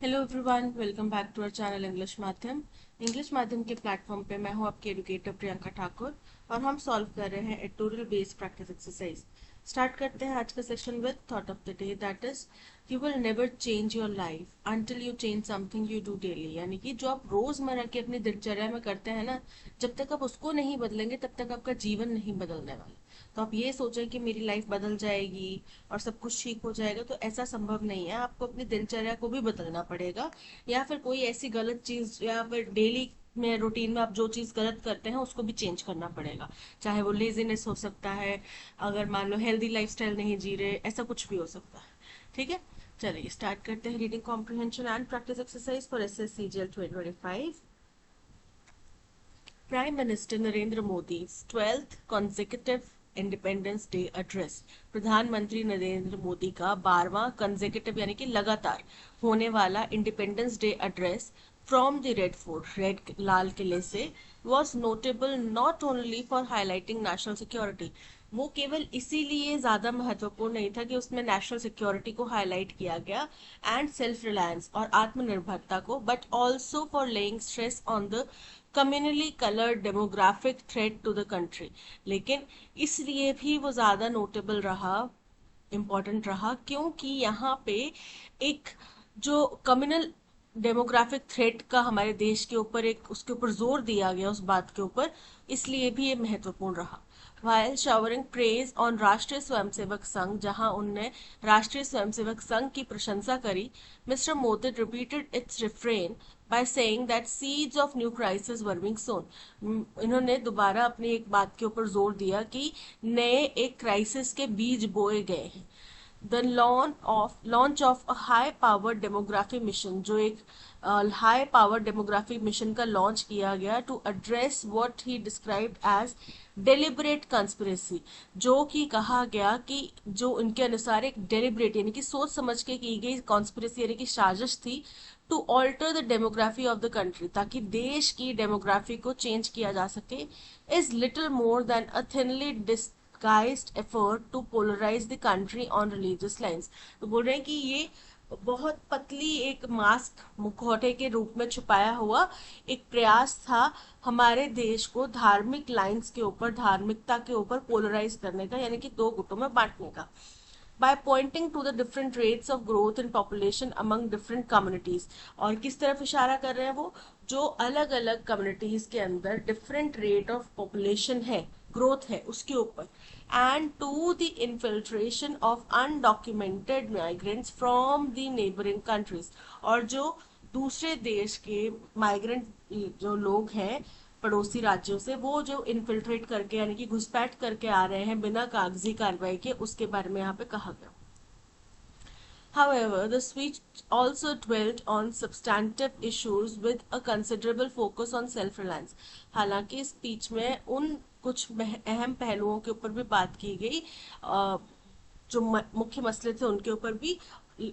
Hello everyone, welcome back to our channel English माध्यम के platform पे मैं हूं आपकी एडुकेटर प्रियंका ठाकुर और हम सॉल्व कर रहे हैं editorial based practice exercise. Start करते हैं आज का session with thought of the day, that is you will never change your life until you change something you do daily. यानी कि जो आप रोजमर्रा की अपनी दिनचर्या में करते हैं ना, जब तक आप उसको नहीं बदलेंगे तब तक आपका जीवन नहीं बदलने वाला। तो आप ये सोचें कि मेरी लाइफ बदल जाएगी और सब कुछ ठीक हो जाएगा, तो ऐसा संभव नहीं है। आपको अपनी दिनचर्या को भी बदलना पड़ेगा, या फिर कोई ऐसी गलत चीज या फिर डेली में रूटीन में आप जो चीज गलत करते हैं उसको भी चेंज करना पड़ेगा। चाहे वो लेजीनेस हो सकता है, अगर मान लो हेल्दी लाइफस्टाइल नहीं जी रहे, ऐसा कुछ भी हो सकता है। ठीक है, चलिए स्टार्ट करते हैं। Reading comprehension and practice exercise for SSCGL 2025। Prime Minister Narendra Modi's 12th consecutive independence day address. प्रधानमंत्री नरेंद्र मोदी का 12वां कंसेक्यूटिव यानी कि लगातार होने वाला independence day address from the Red Fort, red लाल किले से, was notable not only for highlighting national security. वो केवल इसीलिए ज्यादा महत्वपूर्ण नहीं था कि उसमें नेशनल सिक्योरिटी को हाईलाइट किया गया एंड सेल्फ रिलायंस और आत्मनिर्भरता को, but also for laying stress on the communally coloured demographic threat to the country. लेकिन इसलिए भी वो ज्यादा नोटेबल रहा, इम्पोर्टेंट रहा, क्योंकि यहाँ पे एक जो कम्युनल डेमोग्राफिक थ्रेट का हमारे देश के ऊपर एक उसके ऊपर जोर दिया गया, उस बात के ऊपर, इसलिए भी ये महत्वपूर्ण रहा। वाइल शावरिंग प्रेज ऑन राष्ट्रीय स्वयंसेवक संघ, जहां उनने राष्ट्रीय स्वयंसेवक संघ की प्रशंसा करी, mister Modi repeated it's refrain by saying that seeds of new crisis were being sown। इन्होंने दोबारा अपनी एक बात के ऊपर जोर दिया कि नए एक क्राइसिस के बीज बोए गए हैं। The launch of a high power demography mission, जो एक हाई पावर डेमोग्राफी मिशन का लॉन्च किया गया to address what he described as deliberate conspiracy, जो कि कहा गया कि जो उनके अनुसार एक डेलिबरेट यानी कि सोच समझ के की गई कॉन्स्पिरेसी यानी कि साजिश थी, to alter the demography of the country, ताकि देश की डेमोग्राफी को चेंज किया जा सके, is little more than a thinly disguised effort to polarise the country on religious lines. तो बोल रहे हैं कि ये बहुत पतली एक मास्क, मुखौटे के रूप में छुपाया हुआ एक प्रयास था हमारे देश को धार्मिक लाइंस के ऊपर, धार्मिकता के ऊपर पोलराइज करने का, यानी कि दो गुटों में बांटने का। by pointing to the different rates of growth in population among different communities। और किस तरफ इशारा कर रहे हैं वो, जो अलग अलग कम्युनिटीज के अंदर डिफरेंट रेट ऑफ पॉपुलेशन है, ग्रोथ है, उसके ऊपर, and to the infiltration of undocumented migrants from the neighbouring countries. और जो दूसरे देश के माइग्रेंट जो लोग हैं पड़ोसी राज्यों से, वो जो इन्फिल्ट्रेट करके यानी कि घुसपैठ करके आ रहे हैं बिना कागजी कार्रवाई के, उसके बारे में यहाँ पे कहा गया। However, the speech also dwelt on substantive issues with a considerable focus on self-reliance। हालांकि स्पीच में उन कुछ अहम पहलुओं के ऊपर भी बात की गई, जो मुख्य मसले थे उनके ऊपर भी,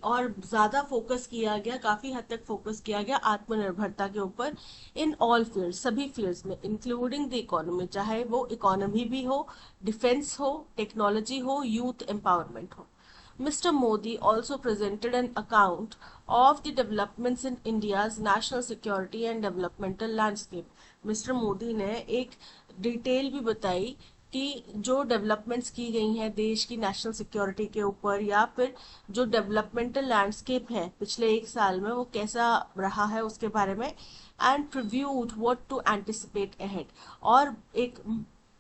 और ज्यादा फोकस किया गया, काफी हद तक फोकस किया गया आत्मनिर्भरता के ऊपर, इन ऑल फील्ड्स, सभी फील्ड्स में, इंक्लूडिंग द इकोनॉमी, चाहे वो इकोनॉमी भी हो, डिफेंस हो, टेक्नोलॉजी हो, यूथ एम्पावरमेंट हो। Mr. Modi also presented an account of the developments in India's national security and developmental landscape। Mr. Modi ने एक डिटेल भी बताई कि जो डेवलपमेंट्स की गई हैं देश की नेशनल सिक्योरिटी के ऊपर, या फिर जो डेवलपमेंटल लैंडस्केप है पिछले एक साल में वो कैसा रहा है उसके बारे में, and previewed what to anticipate ahead. और एक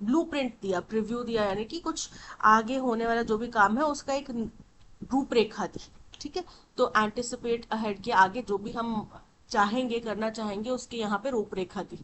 ब्लूप्रिंट दिया, प्रिव्यू दिया, यानी कि कुछ आगे होने वाला जो भी काम है उसका एक रूपरेखा दी। ठीक है, तो एंटिसिपेट अहेड के आगे जो भी हम चाहेंगे, करना चाहेंगे, उसकी यहाँ पे रूपरेखा दी।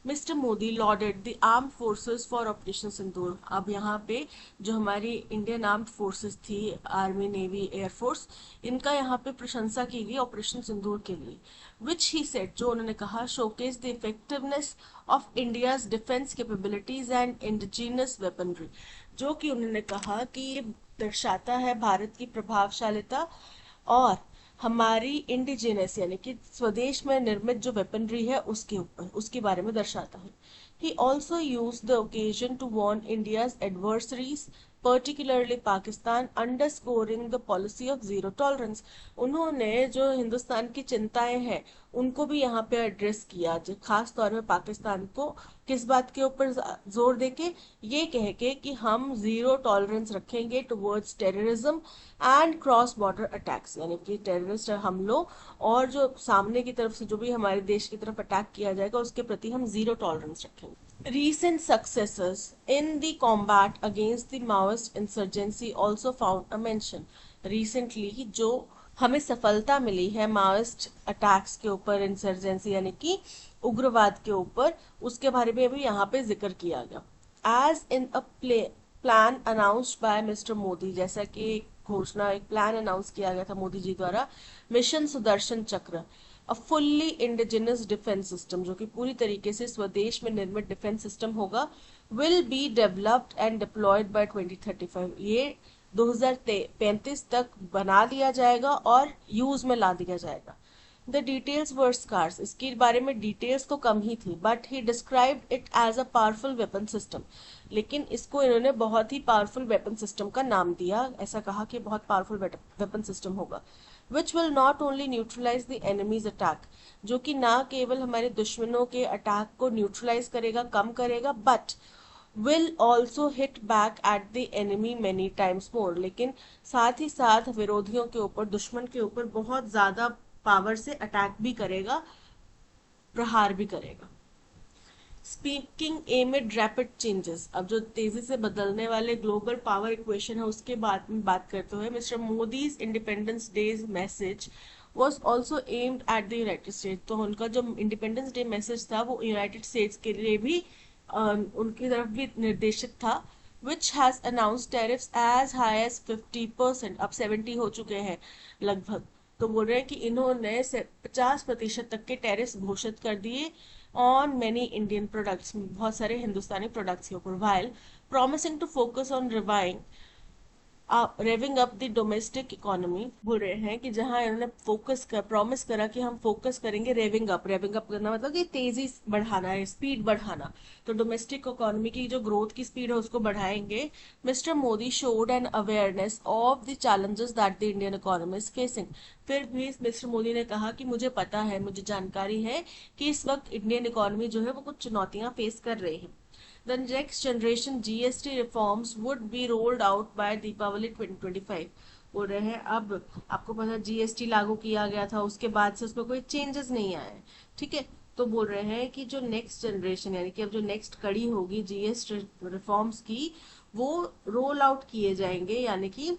Mister Modi lauded the armed forces for operation Sindoor. अब यहाँ पे जो हमारी इंडियन आर्म्ड फोर्सेस थी, आर्मी, नेवी, एयरफोर्स, इनका यहाँ पे प्रशंसा की गई ऑपरेशन सिंदूर के लिए। विच ही सेड, जो उन्होंने कहा, showcase the effectiveness of India's defence capabilities and indigenous weaponry. जो कि उन्होंने कहा कि ये दर्शाता है भारत की प्रभावशालिता और हमारी इंडिजिनस यानी कि स्वदेश में निर्मित जो वेपनरी है उसके ऊपर, उसके बारे में दर्शाता है। He also use the occasion to warn India's adversaries particularly Pakistan, underscoring the policy of zero tolerance. उन्होंने जो हिंदुस्तान की चिंताएं हैं उनको भी यहाँ पे एड्रेस किया, जो खास तौर पे पाकिस्तान को किस बात के ऊपर जोर देके, ये कह के कि हम जीरो टॉलरेंस रखेंगे towards terrorism and cross border attacks, यानी कि टेररिस्ट हमलों और जो सामने की तरफ से जो भी हमारे देश की तरफ अटैक किया जाएगा उसके प्रति हम जीरो टॉलरेंस रखेंगे. Recent successes in the combat against the Maoist insurgency also found a mention. Recently जो हमें सफलता मिली है माओइस्ट अटैक्स के ऊपर, इंसर्जेंसी यानी कि उग्रवाद के ऊपर, उसके बारे में भी यहाँ पे जिक्र किया गया. As in a plan announced by Mr Modi, जैसा कि एक घोषणा, एक प्लान अनाउंस किया गया था मोदी जी द्वारा, mission Sudarshan Chakra, a fully indigenous defence system, जो कि पूरी तरीके से स्वदेश में निर्मित डिफेंस सिस्टम होगा, will be developed and deployed by 2035. ये 2035 तक बना लिया जाएगा और यूज में ला दिया जाएगा. द डिटेल्स वर स्कार्स, इसके बारे में डिटेल्स तो कम ही थी, but he described it as a powerful weapon system. लेकिन इसको इन्होंने बहुत ही पावरफुल वेपन सिस्टम का नाम दिया, ऐसा कहा कि बहुत पावरफुल वेपन सिस्टम होगा. Which will not only neutralise the enemy's attack, जो कि ना केवल हमारे दुश्मनों के अटैक को न्यूट्रलाइज करेगा, कम करेगा, but will also hit back at the enemy many times more, लेकिन साथ ही साथ विरोधियों के ऊपर, दुश्मन के ऊपर बहुत ज्यादा पावर से अटैक भी करेगा, प्रहार भी करेगा. स्पीकिंग एमिड रैपिड चेंजेस, अब जो तेजी से बदलने वाले ग्लोबल पावर इक्वेशन है उसके बाद में बात करते हुए, mister Modi's independence day message was also aimed at the United states. तो उनका जो इंडिपेंडेंस डे मैसेज था वो यूनाइटेड स्टेट्स के लिए भी उनकी तरफ भी निर्देशित था. which has announced tariffs as high as 50%, अब 70 हो चुके हैं लगभग. तो बोल रहे हैं कि इन्होंने 50% तक के टैरिफ्स घोषित कर दिए ऑन मेनी इंडियन प्रोडक्ट्स, बहुत सारे हिंदुस्तानी प्रोडक्ट्स के ऊपर, while promising to focus on revving up the domestic economy. बोल रहे हैं कि जहां इन्होंने प्रॉमिस करा कि हम फोकस करेंगे रेविंग अप करना मतलब कि तेजी बढ़ाना है, स्पीड बढ़ाना, तो डोमेस्टिक इकोनॉमी की जो ग्रोथ की स्पीड है उसको बढ़ाएंगे. Mister Modi showed an awareness of the challenges that the Indian economy is facing. फिर भी मिस्टर मोदी ने कहा कि मुझे पता है, मुझे जानकारी है कि इस वक्त इंडियन इकोनॉमी जो है वो कुछ चुनौतियां फेस कर रही है. The next generation GST reforms would be rolled out by Deepavali 2025. बोल रहे हैं अब आपको पता GST लागू किया गया था, उसके बाद से उसमें कोई चेंजेस नहीं आए, ठीक है. तो बोल रहे हैं कि जो नेक्स्ट जनरेशन यानी कि अब जो नेक्स्ट कड़ी होगी GST रिफॉर्म्स की, वो रोल आउट किए जाएंगे, यानी कि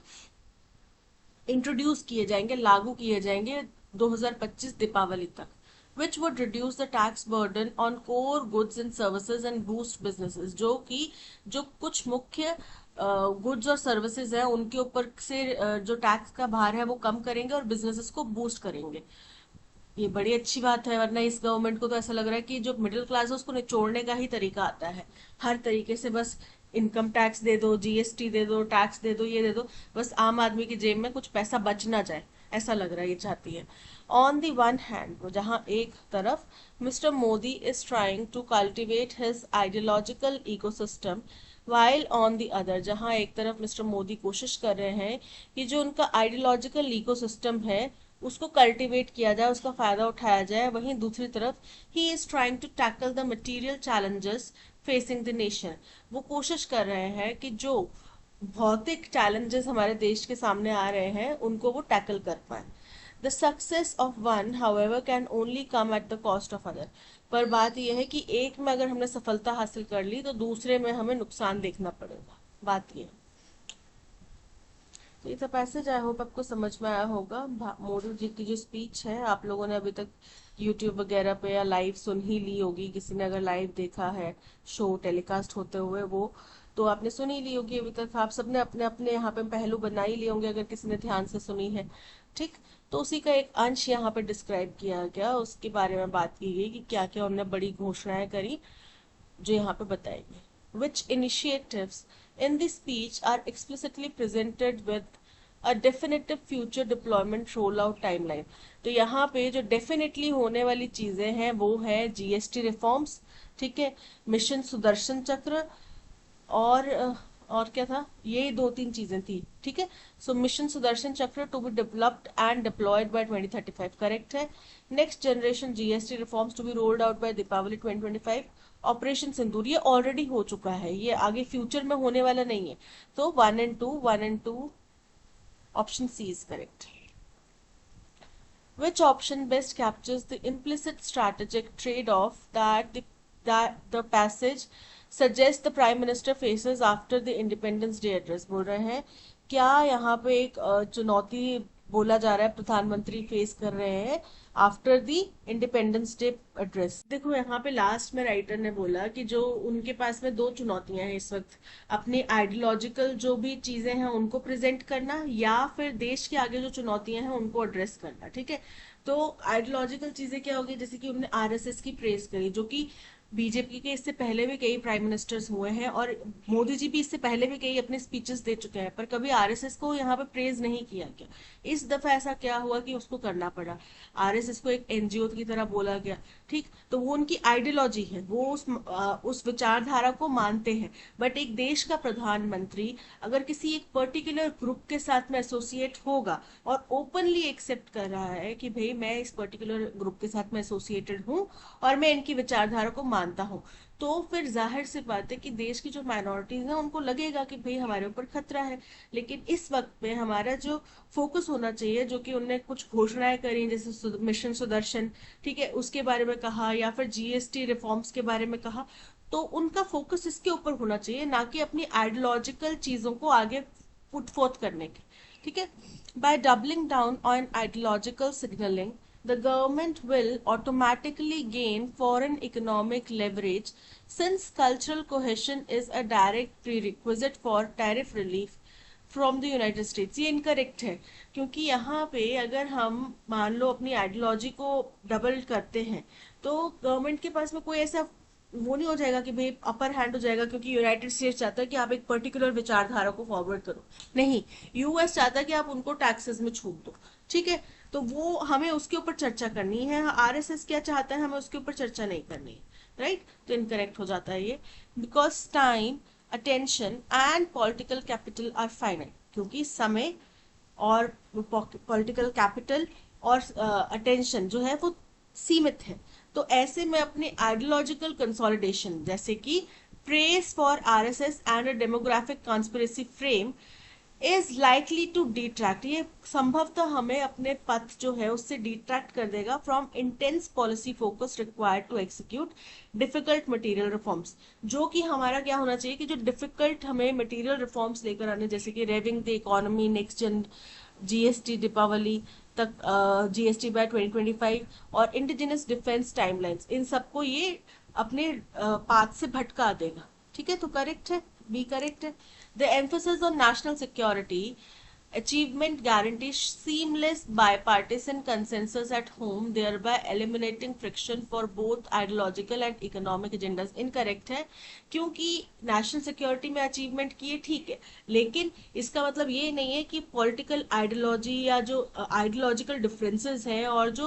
इंट्रोड्यूस किए जाएंगे, लागू किए जाएंगे 2025 दीपावली तक. which would reduce the tax burden on core goods and services and boost businesses, जो कि जो कुछ मुख्य गुड्स और सर्विसेज है उनके ऊपर से जो टैक्स का भार है वो कम करेंगे और बिजनेसेस को बूस्ट करेंगे. ये बड़ी अच्छी बात है, वरना इस गवर्नमेंट को तो ऐसा लग रहा है कि जो मिडिल क्लास है उसको निचोड़ने का ही तरीका आता है. हर तरीके से बस इनकम टैक्स दे दो, GST दे दो, टैक्स दे दो, ये दे दो, बस आम आदमी की जेब में कुछ पैसा बच ना जाए, ऐसा लग रहा है ये चाहती है. ऑन दी वन हैंड, जहां एक तरफ Mr Modi is trying to cultivate his ideological ecosystem, while on the other, जहां एक तरफ मिस्टर मोदी कोशिश कर रहे हैं कि जो उनका आइडियोलॉजिकल इकोसिस्टम है उसको कल्टिवेट किया जाए, उसका फायदा उठाया जाए, वहीं दूसरी तरफ he is trying to tackle the material challenges facing the nation. वो कोशिश कर रहे हैं कि जो भौतिक चैलेंजेस हमारे देश के सामने आ रहे हैं उनको वो टैकल कर पाए. The success of one however can only come at the cost of other. पर बात यह है कि एक में अगर हमने सफलता हासिल कर ली तो दूसरे में हमें नुकसान देखना पड़ेगा. बात यह है. तो ये सब पैसेज आई होप आपको समझ में आया होगा. मोदी जी की जो स्पीच है आप लोगों ने अभी तक यूट्यूब वगैरह पे या लाइव सुन ही ली होगी. किसी ने अगर लाइव देखा है शो टेलीकास्ट होते हुए वो तो आपने सुन ही ली होगी. अभी तक आप सबने अपने अपने यहाँ पे पहलू बना ही लिए होंगे अगर किसी ने ध्यान से सुनी है, ठीक. तो उसी का एक अंश यहाँ पे डिस्क्राइब किया गया, उसके बारे में बात की गई कि क्या क्या उन्होंने बड़ी घोषणाएं करी जो यहाँ पे बताई गई. Which initiatives in the speech are explicitly presented with a definitive future deployment rollout timeline. तो यहाँ पे जो डेफिनेटली होने वाली चीजें हैं वो है GST रिफॉर्म्स, ठीक है, मिशन सुदर्शन चक्र और और क्या था, ये दो तीन चीजें थी, ठीक है। सो mission Sudarshan Chakra to be developed and deployed by 2035, correct है। Next generation GST reforms to be rolled out by Deepavali 2025। Operation Sindoor ये ऑलरेडी हो चुका है, ये आगे फ्यूचर में होने वाला नहीं है। तो 1 and 2 option C is correct. Which option best captures the implicit strategic trade-off that the passage suggests the Prime Minister faces after the Independence Day address? बोल रहे हैं क्या यहाँ पे एक चुनौती बोला जा रहा है प्रधानमंत्री फेस कर रहे हैं after the independence day address. देखो यहाँ पे लास्ट में राइटर ने बोला कि जो उनके पास में दो चुनौतियां हैं इस वक्त, अपनी आइडियोलॉजिकल जो भी चीजें हैं उनको प्रेजेंट करना, या फिर देश के आगे जो चुनौतियां हैं उनको एड्रेस करना, ठीक है। तो आइडियोलॉजिकल चीजें क्या होगी, जैसे कि उन्होंने आरएसएस की प्रेस करी, जो कि बीजेपी के इससे पहले भी कई प्राइम मिनिस्टर्स हुए हैं और मोदी जी भी इससे पहले भी कई अपने स्पीचेस दे चुके हैं, पर कभी आरएसएस को यहाँ पे प्रेज नहीं किया गया। इस दफा ऐसा क्या हुआ कि उसको करना पड़ा, आरएसएस को एक एनजीओ की तरह बोला गया, ठीक। तो वो उनकी आइडियोलॉजी है, वो उस विचारधारा को मानते हैं। बट एक देश का प्रधानमंत्री अगर किसी एक पर्टिकुलर ग्रुप के साथ में एसोसिएट होगा और ओपनली एक्सेप्ट कर रहा है कि भाई मैं इस पर्टिकुलर ग्रुप के साथ में एसोसिएटेड हूँ और मैं इनकी विचारधारा को मानता हूँ, तो फिर जाहिर सी बात है कि देश की जो माइनॉरिटीज हैं उनको लगेगा कि भाई हमारे ऊपर खतरा है। लेकिन इस वक्त में हमारा जो फोकस होना चाहिए, जो कि उनने कुछ घोषणाएं करी जैसे मिशन सुदर्शन, ठीक है, उसके बारे में कहा, या फिर जीएसटी रिफॉर्म्स के बारे में कहा, तो उनका फोकस इसके ऊपर होना चाहिए, ना कि अपनी आइडियोलॉजिकल चीजों को आगे पुट फोर्थ करने के, ठीक है। By doubling down on ideological signalling, the government will automatically gain foreign economic leverage since cultural cohesion is a direct prerequisite for tariff relief from the United states. ये incorrect है, क्योंकि यहाँ पे अगर हम मान लो अपनी आइडियोलॉजी को डबल करते हैं तो गवर्नमेंट के पास में कोई ऐसा वो नहीं हो जाएगा कि भाई अपर हैंड हो जाएगा, क्योंकि यूनाइटेड स्टेट्स चाहता है कि आप एक पर्टिकुलर विचारधारा को फॉरवर्ड करो, नहीं, यूएस चाहता है कि आप उनको टैक्सेस में छूट दो, ठीक है। तो वो हमें उसके ऊपर चर्चा करनी है, आरएसएस क्या चाहता है हमें उसके ऊपर चर्चा नहीं करनी है, राइट। तो इनकरेक्ट हो जाता है ये, because time, attention and political capital R finite, क्योंकि समय और पॉलिटिकल कैपिटल और अटेंशन जो है वो सीमित है। तो ऐसे में अपने आइडियोलॉजिकल कंसोलिडेशन जैसे कि press for RSS and a demographic conspiracy frame is likely to detract, ये संभवतः हमें अपने पथ जो है उससे डिट्रैक्ट कर देगा from intense policy focus required to execute difficult material reforms. जो कि हमारा क्या होना चाहिए कि जो डिफिकल्ट हमें मटेरियल रिफॉर्म्स लेकर आने, जैसे कि revving the economy, next gen GST Deepavali तक, जीएसटी बाय 2025 और इंडिजिनस डिफेंस टाइमलाइंस, इन सबको ये अपने पाथ से भटका देगा, ठीक है। तो करेक्ट है, बी करेक्ट है। The emphasis on national security achievement guarantees seamless bipartisan consensus at home, thereby eliminating friction for both ideological and economic agendas। Incorrect है, क्योंकि नेशनल सिक्योरिटी में अचीवमेंट किए ठीक है, लेकिन इसका मतलब ये नहीं है कि पॉलिटिकल आइडियोलॉजी या जो आइडियोलॉजिकल डिफरेंसेस हैं और जो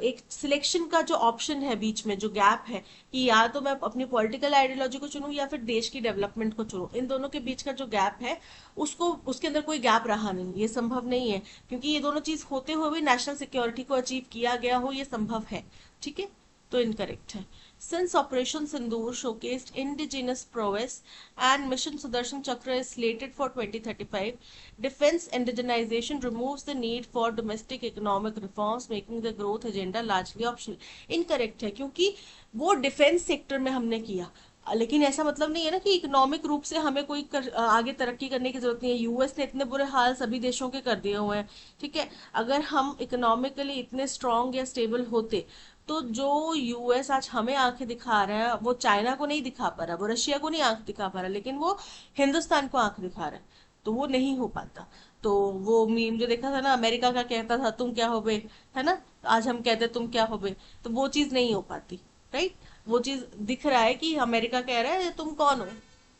एक सिलेक्शन का जो ऑप्शन है बीच में जो गैप है कि या तो मैं अपनी पॉलिटिकल आइडियोलॉजी को चुनूं या फिर देश की डेवलपमेंट को चुनूं, इन दोनों के बीच का जो गैप है उसको उसके अंदर कोई गैप रहा नहीं, ये संभव नहीं है, क्योंकि ये दोनों चीज होते हुए भी नेशनल सिक्योरिटी को अचीव किया गया हो ये संभव है, ठीक है। तो इनकरेक्ट है। Since Operation Sindoor showcased indigenous prowess and Mission Sudarshan Chakra is slated for 2035, defense indigenization removes the need for domestic economic reforms, making the growth agenda largely optional। Incorrect है, क्योंकि वो डिफेंस सेक्टर में हमने किया, लेकिन ऐसा मतलब नहीं है ना कि इकोनॉमिक रूप से हमें कोई आगे तरक्की करने की जरूरत नहीं है। यूएस ने इतने बुरे हाल सभी देशों के कर दिए हुए हैं, ठीक है। अगर हम इकोनॉमिकली इतने स्ट्रांग या स्टेबल होते तो जो यूएस आज हमें आंखें दिखा रहा है वो चाइना को नहीं दिखा पा रहा, वो रशिया को नहीं आंख दिखा पा रहा, लेकिन वो हिंदुस्तान को आंख दिखा रहा है, तो वो नहीं हो पाता। तो वो मीम जो देखा था ना, अमेरिका का कहता था तुम क्या हो बे, है ना, आज हम कहते तुम क्या हो बे, तो वो चीज नहीं हो पाती, राइट। वो चीज दिख रहा है कि अमेरिका कह रहा है तुम कौन हो,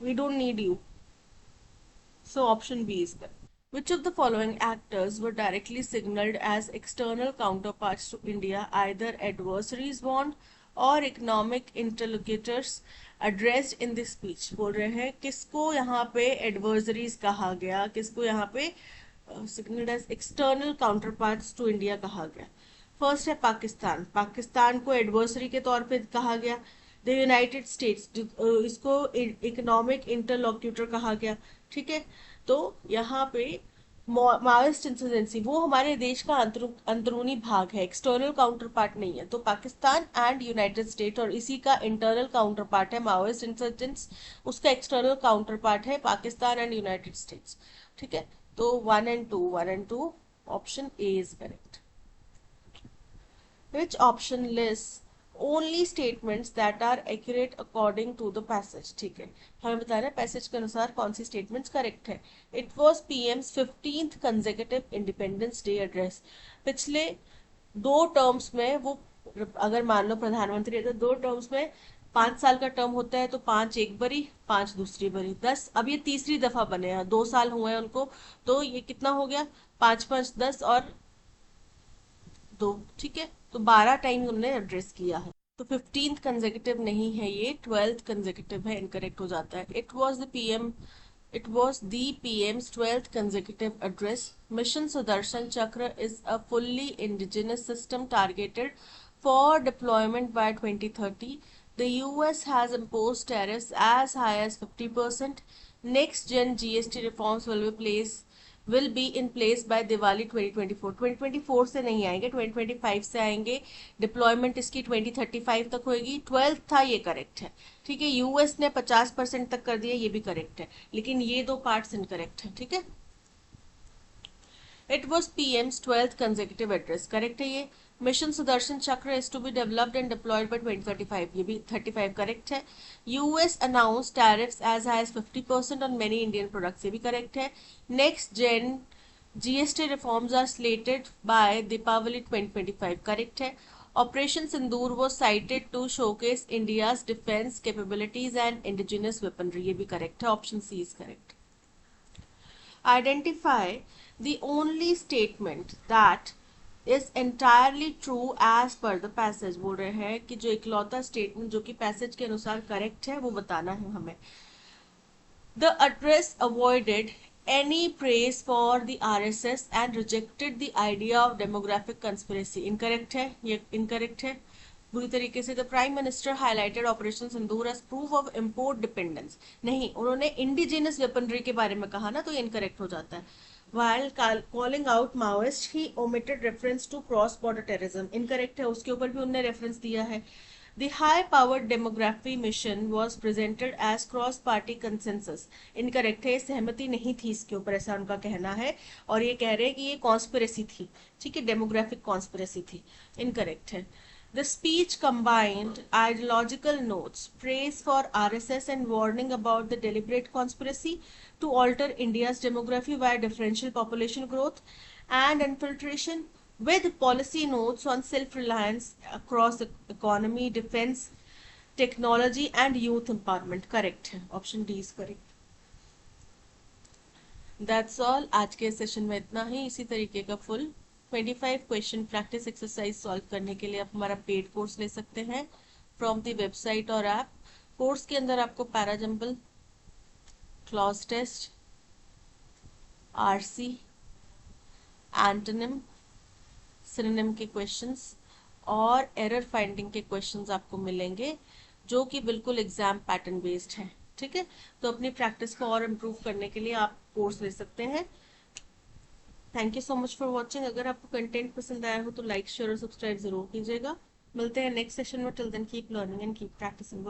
we don't need you. So option B is correct. Which of the following actors were directly signaled as external counterparts to India, either adversaries warned और economic interlocutors addressed in this स्पीच। बोल रहे हैं किसको यहाँ पे एडवर्सरीज कहा गया, किसको यहाँ पे signalled as external counterparts to India कहा गया। फर्स्ट है पाकिस्तान, पाकिस्तान को एडवर्सरी के तौर पे कहा गया। द यूनाइटेड स्टेट्स, इसको इकोनॉमिक इंटरलोक्यूटर कहा गया। ठीक है, तो यहाँ पे माओइस्ट इंसर्जेंसी वो हमारे देश का अंदरूनी भाग है, एक्सटर्नल काउंटर पार्ट नहीं है। तो पाकिस्तान एंड यूनाइटेड स्टेट, और इसी का इंटरनल काउंटर पार्ट है माओइस्ट इंसर्जेंस, उसका एक्सटर्नल काउंटर पार्ट है पाकिस्तान एंड यूनाइटेड स्टेट्स। ठीक है, तो 1 and 2 option A is correct. Which option lists only statements that are accurate according to the passage? ठीक है, हमें बताना है पैसेज के अनुसार कौन सी स्टेटमेंट्स करेक्ट है। It was PM's 15th consecutive independence day address. पिछले 2 टर्म्स में वो, अगर मान लो प्रधानमंत्री है तो 2 टर्म्स में 5 साल का टर्म होता है, तो 5 एक बारी 5 दूसरी बारी 10, अब ये तीसरी दफा बने हैं, 2 साल हुए हैं उनको, तो ये कितना हो गया 5 5 10 और 2। ठीक है, तो 12 टाइम उन्होंने एड्रेस किया है। तो 15th कंसेक्यूटिव नहीं है ये, 12th कंसेक्यूटिव है, इनकरेक्ट हो जाता है। It was the PM's 12th consecutive address. Mission Sudarshan Chakra is a fully indigenous system targeted for deployment by 2030. The US has imposed tariffs as high as 50%. Next gen GST reforms will be in place by Diwali 2024। 2024 से नहीं आएंगे, 2025 से आएंगे। Deployment इसकी 2035 तक होगी। 12th था, ये करेक्ट है। ठीक है, यूएस ने 50% तक कर दिया, ये भी करेक्ट है, लेकिन ये 2 पार्ट्स इनकरेक्ट है। ठीक है, it was PM's 12th consecutive address, correct है ये। Mission Sudarshan Chakra is to be developed and deployed by 2035, ये भी 35 करेक्ट है। US announce tariffs as high as 50% on many Indian products, ये भी करेक्ट है। Next gen GST reforms are slated by Deepavali 2025, correct है। Operation Sindoor was cited to showcase India's defense capabilities and indigenous weaponry, ये भी correct है, option C is correct. Identify the only statement that is entirely true as per the passage। बोल रहे हैं कि जो इकलौता स्टेटमेंट जो कि पैसेज के अनुसार करेक्ट है वो बताना है हमें। The address avoided any praise for the RSS and rejected the idea of demographic conspiracy, incorrect है, ये इनकरेक्ट है बुरी तरीके से। The prime minister highlighted Operation Sindoor as proof of import dependence, नहीं, उन्होंने इंडिजिनस वेपनरी के बारे में कहा ना, तो ये इनकरेक्ट हो जाता है। While calling out Maoist, he omitted reference to cross-border terrorism, incorrect है, उसके ऊपर भी उन्होंने रेफरेंस दिया है। The high-powered demography mission was presented as cross-party consensus, incorrect है, सहमति नहीं थी इसके ऊपर, ऐसा उनका कहना है, और ये कह रहे हैं कि ये कॉन्स्पिरेसी थी। ठीक है, डेमोग्राफिक कॉन्स्पिरेसी थी, इनकरेक्ट है। The speech combined ideological notes, praise for RSS and warning about the deliberate conspiracy to alter India's demography via differential population growth and infiltration, with policy notes on self-reliance across the economy, defense, technology and youth empowerment, correct है, option D is correct। That's all, आज के session में इतना ही। इसी तरीके का full 25 question practice exercise solve करने के लिए आप हमारा पेड कोर्स ले सकते हैं फ्रॉम द वेबसाइट और ऐप। कोर्स के अंदर आपको parajumble, cloze test, RC, antonym, synonym के क्वेश्चंस और एरर फाइंडिंग के क्वेश्चंस आपको मिलेंगे, जो कि बिल्कुल एग्जाम पैटर्न बेस्ड है। ठीक है, तो अपनी प्रैक्टिस को और इम्प्रूव करने के लिए आप कोर्स ले सकते हैं। Thank you so much for watching. अगर आपको कंटेंट पसंद आया हो तो लाइक, शेयर और सब्सक्राइब जरूर कीजिएगा। मिलते हैं नेक्स्ट सेशन में। Till then keep learning and keep practising.